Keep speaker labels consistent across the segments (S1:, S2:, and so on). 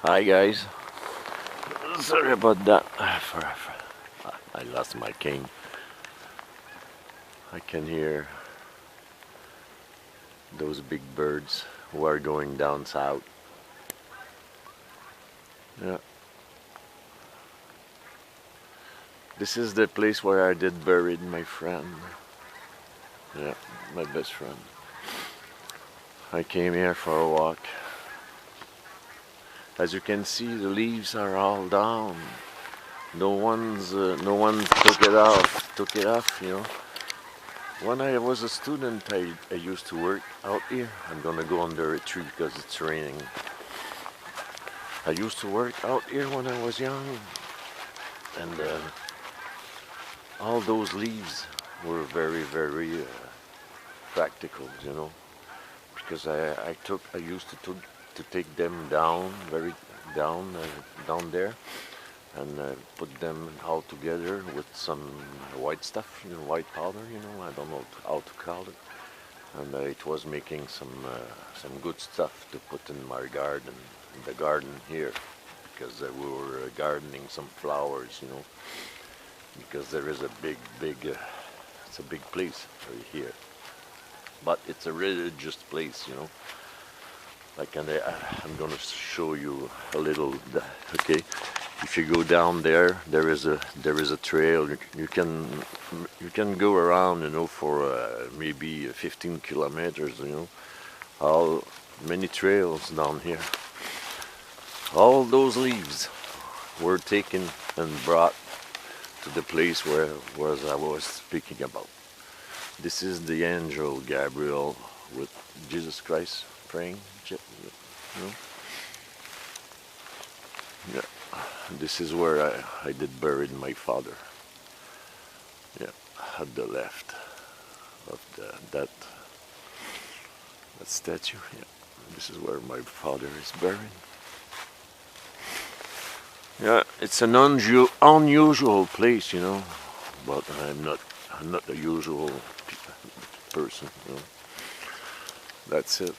S1: Hi guys, sorry about that. I lost my cane. I can hear those big birds who are going down south. Yeah, this is the place where I did buried my friend. Yeah, my best friend. I came here for a walk. As you can see, the leaves are all down. No one took it off. When I was a student, I used to work out here. I'm gonna go under a tree because it's raining. I used to work out here when I was young, and all those leaves were very practical, because I used to take them down, very down there, and put them all together with some white stuff, white powder, I don't know how to call it, and it was making some good stuff to put in my garden, in the garden here, because we were gardening some flowers, because there is a it's a big place right here, but it's a religious place. Like, and I'm gonna show you a little. Okay, if you go down there, there is a trail. You can go around, for maybe 15 kilometers. All many trails down here. All those leaves were taken and brought to the place where I was speaking about. This is the angel Gabriel with Jesus Christ praying. You know? Yeah. This is where I did buried my father. Yeah, at the left of that statue. Yeah, this is where my father is buried. Yeah, it's an unusual place, but I'm not a usual person. That's it.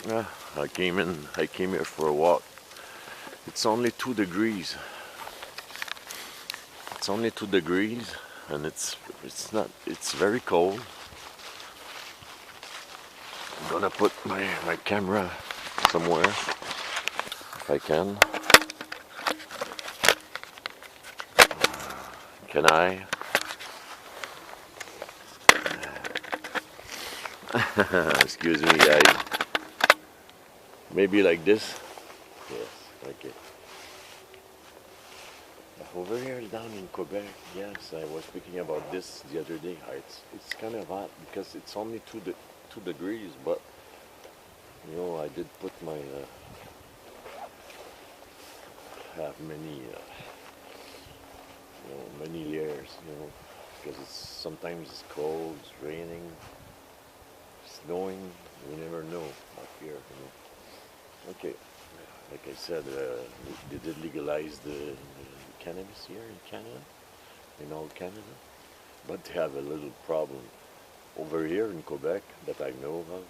S1: Yeah, I came here for a walk. It's only 2 degrees. It's only 2 degrees, and it's very cold. I'm gonna put my camera somewhere if I can. Can I? Excuse me, guys. Maybe like this. Yes. Okay. Over here down in Quebec, yes, I was speaking about this the other day. It's kind of hot because it's only 2 degrees, but I did put my have many layers, because sometimes it's cold, it's raining, snowing. You never know up here. Okay, like I said, they did legalize the cannabis here in Canada, in all Canada, but they have a little problem over here in Quebec that I know of.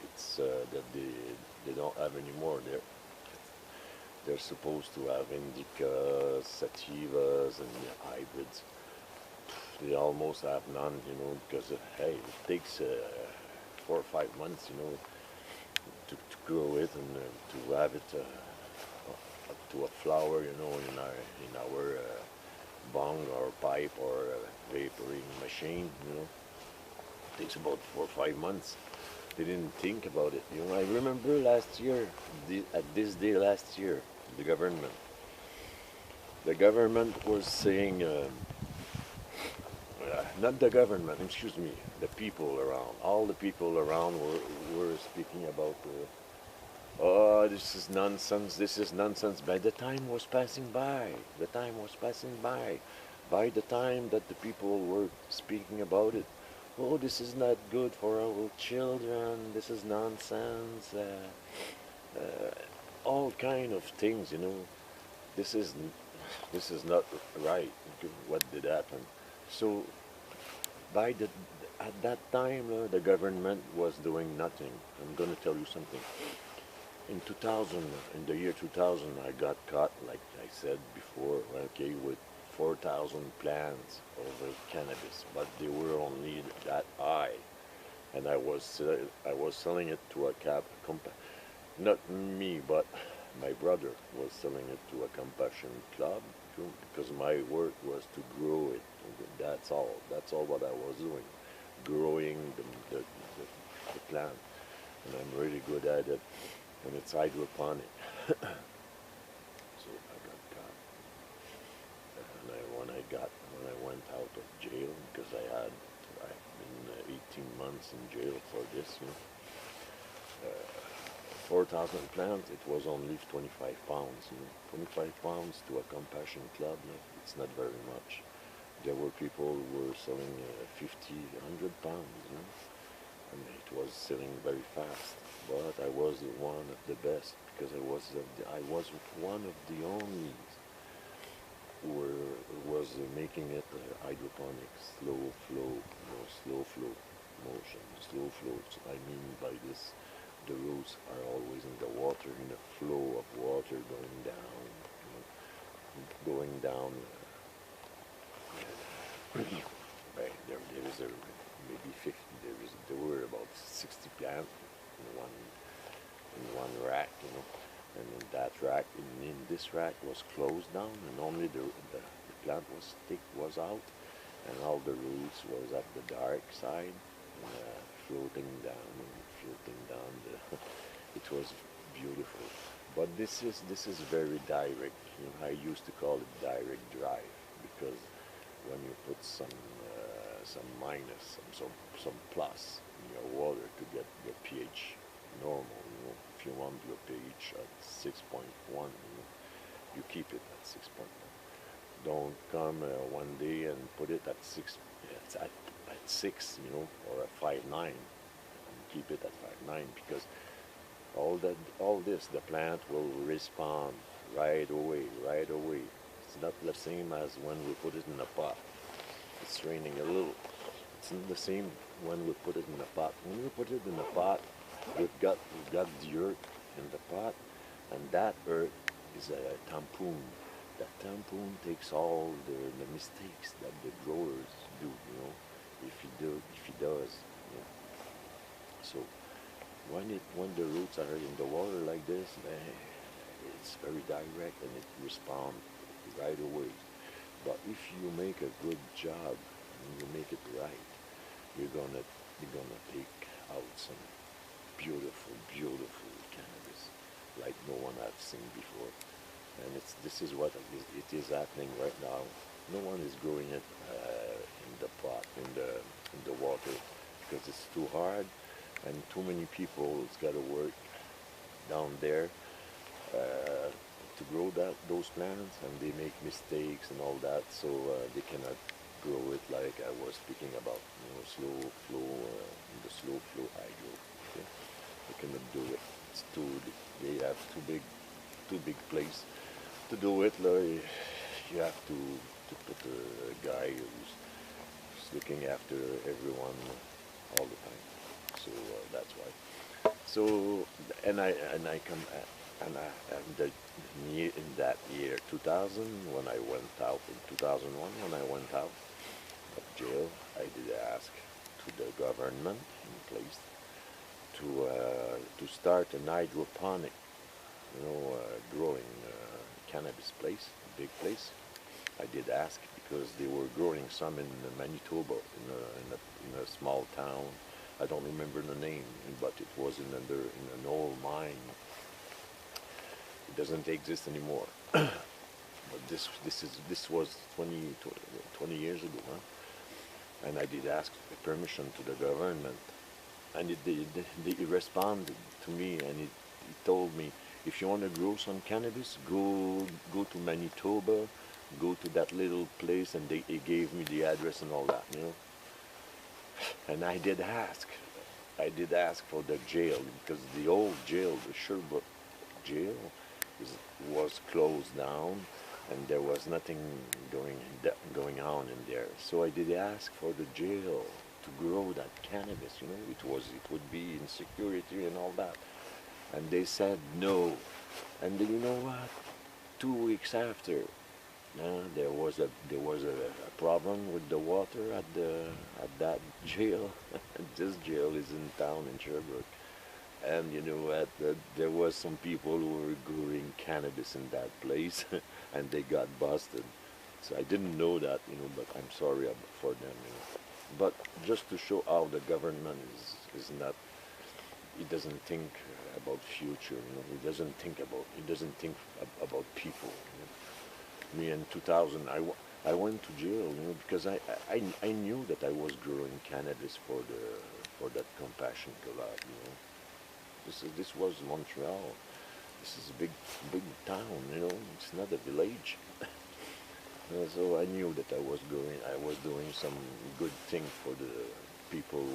S1: It's that they don't have anymore. They're supposed to have indica, sativas, and hybrids. They almost have none, because hey, it takes 4 or 5 months, to grow it and to have it to a flower, in our bong or pipe or vaporing machine. It takes about 4 or 5 months. They didn't think about it. I remember last year, at this day last year, the government was saying, not the government, excuse me, the people around, all the people around were speaking about, oh, this is nonsense. By the time was passing by, by the time that the people were speaking about it, oh, this is not good for our children, this is nonsense, all kind of things. This is this is not right. What did happen? So by the at that time, the government was doing nothing. I'm going to tell you something. In 2000, in the year 2000, I got caught, like I said before, okay, with 4,000 plants of cannabis, but they were only that high, and I was selling it to a not me, but my brother was selling it to a compassion club because my work was to grow it. That's all. That's all what I was doing, growing the plant, and I'm really good at it. And it's hydroponic. So I got caught, and when I went out of jail because I've been 18 months in jail for this, 4,000 plants, it was only 25 pounds. 25 pounds to a compassion club, it's not very much. There were people who were selling 50, 100 pounds, and it was selling very fast. But I was one of the best because I was one of the only who was making it hydroponic, slow flow, slow flow motion, slow flow. I mean by this, the roots are always in the water, in a flow of water going down, going down. Right, there is maybe 50. There were about 60 plants in one rack, and in that rack, in this rack was closed down, and only the plant was out, and all the roots was at the dark side, floating down and floating down. It was beautiful, but this is very direct. I used to call it direct drive because when you put some minus, some plus in your water to get your pH normal, if you want your pH at 6.1, you keep it at 6.1. Don't come one day and put it at 6, at 6, or at 5.9, and keep it at 5.9 because all this, the plant will respond right away, right away. It's not the same as when we put it in a pot. It's raining a little. It's not the same when we put it in a pot. When we put it in a pot, we've got the earth in the pot, and that earth is a tampoon. That tampoon takes all the mistakes that the growers do, if he does. So when the roots are in the water like this, it's very direct and it responds right away. But if you make a good job and you make it right, you're gonna take out some beautiful, beautiful cannabis like no one I've seen before. And this is what it is happening right now. No one is growing it in the pot, in the water, because it's too hard, and too many people. It's got to work down there to grow those plants, and they make mistakes and all that, so they cannot grow it like I was speaking about, slow flow, the slow flow hydro. Okay? They cannot do it. They have too big place to do it. Like, you have to put a guy who's looking after everyone all the time. So that's why. So and I come. In that year 2000, when I went out, in 2001, when I went out of jail, I did ask to the government in place to start an hydroponic, growing cannabis place, a big place. I did ask because they were growing some in Manitoba, in a small town. I don't remember the name, but it was in an old mine. It doesn't exist anymore. But this was 20 years ago, and I did ask permission to the government, and they responded to me, and he told me, if you want to grow some cannabis, go to Manitoba, go to that little place, and he gave me the address and all that, And I did ask for the jail, because the old jail, the Sherbrooke jail, was closed down, and there was nothing going on in there. So I did ask for the jail to grow that cannabis. It would be in security and all that. And they said no. And then, you know what? 2 weeks after, there was a problem with the water at that jail. This jail is in town in Sherbrooke. And you know what? There was some people who were growing cannabis in that place, and they got busted. So I didn't know that, but I'm sorry for them. But just to show how the government is not, it doesn't think about future. It doesn't think about people. Me in 2000, I went to jail, because I knew that I was growing cannabis for that compassion collab. This was Montreal. This is a big town. It's not a village. So I knew that I was doing some good thing for the people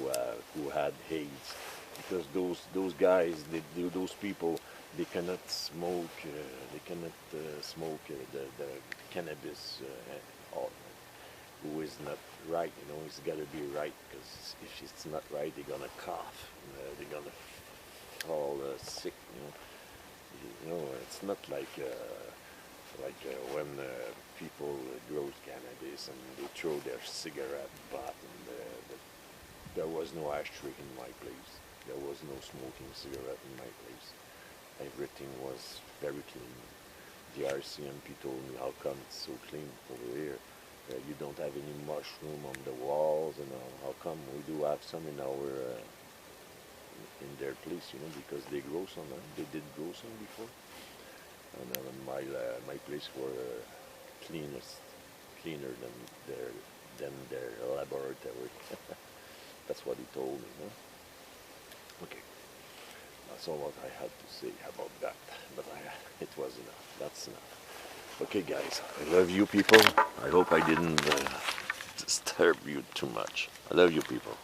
S1: who had AIDS, because those guys, those people, they cannot smoke. The cannabis. Who is not right? It's got to be right, because if it's not right, they're gonna cough. They're gonna fall sick. It's not like when people grow cannabis and they throw their cigarette butt, and there was no ashtray in my place. There was no smoking cigarette in my place. Everything was very clean. The RCMP told me, how come it's so clean over here? You don't have any mushroom on the walls, and how come we do have some in their place? Because they grow some. They did grow some before, and my place were cleaner than their laboratory. That's what he told me. Okay, that's all what I had to say about that. But it was enough. That's enough. Okay, guys, I love you people. I hope I didn't disturb you too much. I love you people.